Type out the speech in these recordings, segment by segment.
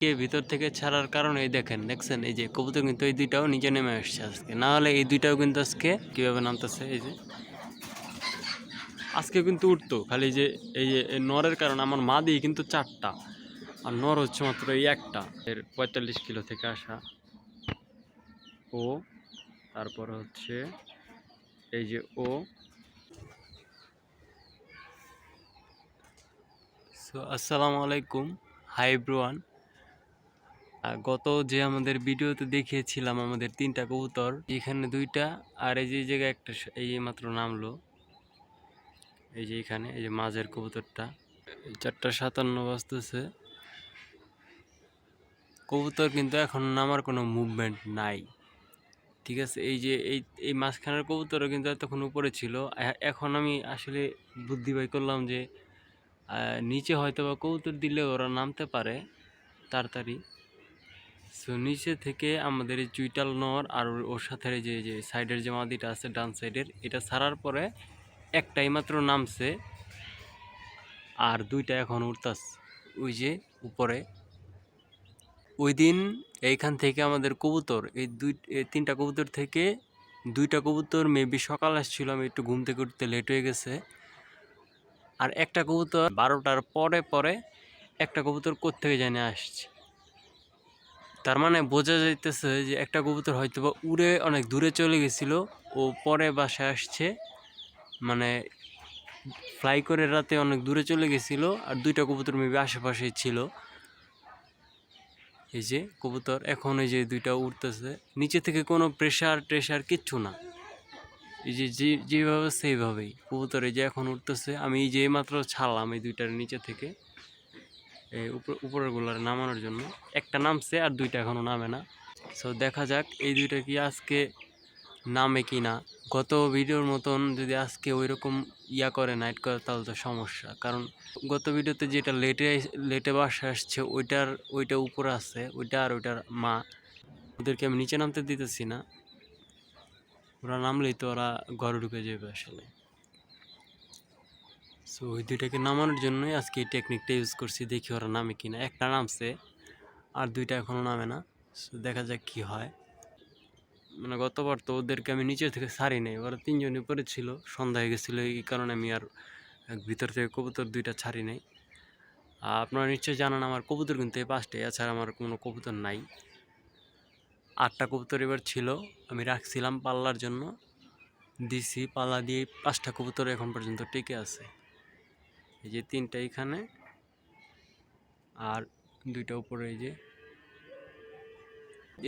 কে ভিতর থেকে ছাড়ার কারণে দেখছেন এই যে কবুতর কিন্তু এই দুইটাও নিচে নেমে আসছে আজকে, না হলে এই দুইটাও কিন্তু আজকে কিভাবে নামতেছে এই যে আজকে কিন্তু উঠতো খালি যে এই যে নরের কারণে আমার মা দিয়ে কিন্তু 4টা আর নর হচ্ছে মাত্র এই একটা। এর 45 কিলো থেকে আসা ও, তারপর হচ্ছে এই যে ও। সো আসসালামু আলাইকুম, হাই এভরিওয়ান। গত যে আমাদের ভিডিওতে দেখিয়েছিলাম আমাদের 3টা কবুতর, এখানে 2টা আর এই যে জায়গায় একটা এই মাত্র নামলো, এই যে এখানে এই যে মাঝের কবুতরটা। 4:57 বাজতেছে, কবুতর কিন্তু এখন নামার কোনো মুভমেন্ট নাই। ঠিক আছে, এই যে এই মাঝখানের কবুতরও কিন্তু এতক্ষণ উপরে ছিল। এখন আমি আসলে বুদ্ধি বাই করলাম যে নিচে হয়তো বা কবুতর দিলে ওরা নামতে পারে তাড়াতাড়ি। সো নিচে থেকে আমাদের এই চুইটাল নর আর ওর সাথে যে সাইডের যে মাদিটা আছে ডান সাইডের, এটা ছাড়ার পরে একটাই মাত্র নামছে আর 2টা এখন উঠতাছে ওই যে উপরে। ওই দিন এইখান থেকে আমাদের কবুতর এই 3টা কবুতর থেকে 2টা কবুতর মেবি সকাল আসছিল, আমি একটু ঘুম থেকে উঠতে লেট হয়ে গেছে। আর একটা কবুতর 12টার পরে পরে একটা কবুতর কোত্থেকে জানি আসছে। তার মানে বোঝা যাইতেছে যে একটা কবুতর হয়তো বা উড়ে অনেক দূরে চলে গেছিল, ও পরে বাসায় আসছে, মানে ফ্লাই করে রাতে অনেক দূরে চলে গেছিল। আর 2টা কবুতর মেবি আশেপাশেই ছিল। এই যে কবুতর এখন এই যে 2টা উঠতেছে নিচে থেকে, কোনো প্রেশার কিচ্ছু না। এই যে যেভাবে সেইভাবেই কবুতর এই যে এখন উঠতেছে। আমি এই যে মাত্র ছাড়লাম এই 2টার নিচে থেকে এই উপরের গুলার নামানোর জন্য। একটা নামছে আর 2টা এখনো নামে না। সো দেখা যাক এই 2টা কি আজকে নামে কি না। গত ভিডিওর মতন যদি আজকে ওই রকম করে নাইট করে তাহলে তো সমস্যা, কারণ গত ভিডিওতে যেটা লেটে বাসায় আসছে ওইটা উপরে আছে, ওইটা আর ওইটার মা। ওদেরকে আমি নিচে নামতে দিতেছি না, ওরা নামলেই তো ওরা ঘরে ঢুকে যাবে আসলে। সো ওই 2টাকে নামানোর জন্যই আজকে এই টেকনিকটা ইউজ করছি, দেখি ওরা নামে কিনা। একটা নামছে আর 2টা এখনো নামে না। সো দেখা যাক কি হয়। মানে গতবার তো ওদেরকে আমি নিচে থেকে ছাড়ি নাই, ওরা 3জনই উপরে ছিল, সন্ধ্যা হয়ে গেছিলো, এই কারণে আমি আর ভিতর থেকে কবুতর 2টা ছাড়ি নাই। আপনারা নিশ্চয়ই জানেন আমার কবুতর কিন্তু এই 5টাই, এছাড়া আমার কোনো কবুতর নাই। 8টা কবুতর এবার ছিল, আমি রাখছিলাম পাল্লার জন্য, দিছি পাল্লা দিয়ে 5টা কবুতর এখন পর্যন্ত টিকে আছে। এই যে 3টা এখানে আর 2টা উপরে। এই যে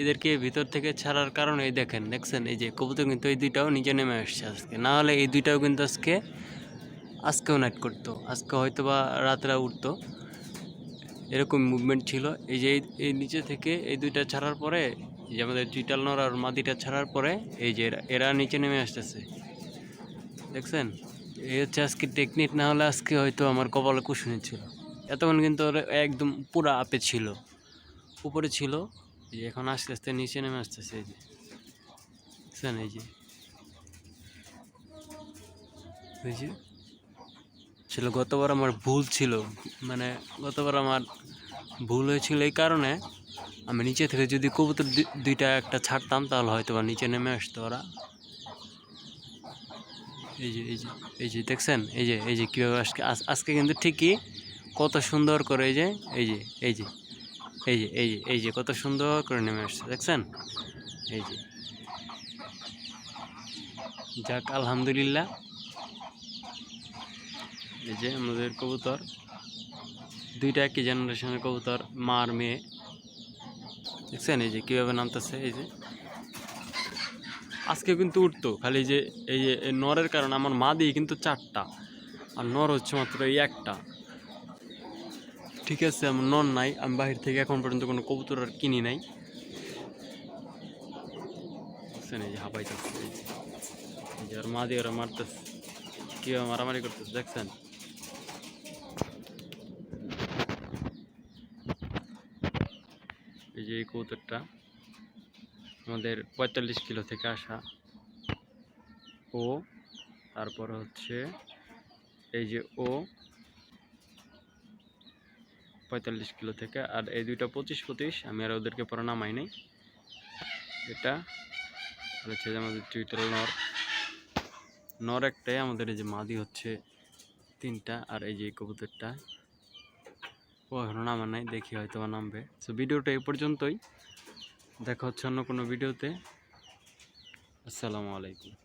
এদেরকে ভিতর থেকে ছাড়ার কারণে দেখছেন এই যে কবুতর কিন্তু এই 2টাও নিচে নেমে আসছে আজকে, না হলে এই 2টাও কিন্তু আজকেও নাইট করতো, আজকে হয়তো বা রাত্রে উঠতো, এরকম মুভমেন্ট ছিল। এই যে এই নিচে থেকে এই 2টা ছাড়ার পরে, এই যে আমাদের চিটাল নর আর মাদিটা ছাড়ার পরে এই যে এরা নিচে নেমে আসতেছে, দেখছেন। এই হচ্ছে আজকে টেকনিক, না হলে আজকে হয়তো আমার কপালে কুশনি ছিল। এতক্ষণ কিন্তু ওরা একদম পুরা আপে ছিল, উপরে ছিল। এই যে এখন আস্তে আস্তে নিচে নেমে আসতেছে, এই যে দেখছেন। এই যে ছিল গতবার আমার ভুল ছিল, মানে গতবার আমার ভুল হয়েছিল এই কারণে আমি নিচে থেকে যদি কবুতর 2টা একটা ছাড়তাম তাহলে হয়তো বা নিচে নেমে আসতো ওরা। এই যে দেখছেন এই যে কীভাবে আজকে কিন্তু ঠিকই কত সুন্দর করে এই যে কত সুন্দর করে নেমে আসছে, দেখছেন। এই যে যাক আলহামদুলিল্লাহ। এই যে আমাদের কবুতর 2টা একই জেনারেশনের কবুতর, মা আর মেয়ে, দেখছেন এই যে কীভাবে নামতেছে। এই যে আজকে কিন্তু উঠতো খালি যে এই যে নরের কারণে আমার মা দিয়ে কিন্তু 4টা আর নর হচ্ছে মাত্র এই একটা। ঠিক আছে, আমার নর নাই, আমি বাহির থেকে এখন পর্যন্ত কোনো কবুতর আর কিনি নাই। দেখছেন এই যে হাঁপাইতেছে, এই যে আর মা দিয়ে ওরা মারতেছে, কীভাবে মারামারি করতেছে, দেখছেন। এই যে এই কবুতরটা আমাদের 45 কিলো থেকে আসা ও, তারপর হচ্ছে এই যে ও, 45 কিলো থেকে। আর এই দুইটা 25-25, আমি আর ওদেরকে পরে নামাই নাই। এটা হচ্ছে যে আমাদের টুইটার নর একটাই, আমাদের এই যে মাদি হচ্ছে 3টা, আর এই যে কবুতরটা ও এখনো নামা নাই, দেখি হয়তো নামবে। তো ভিডিওটা এই পর্যন্তই, দেখা হচ্ছে অন্য কোনো ভিডিওতে। আসসালামু আলাইকুম।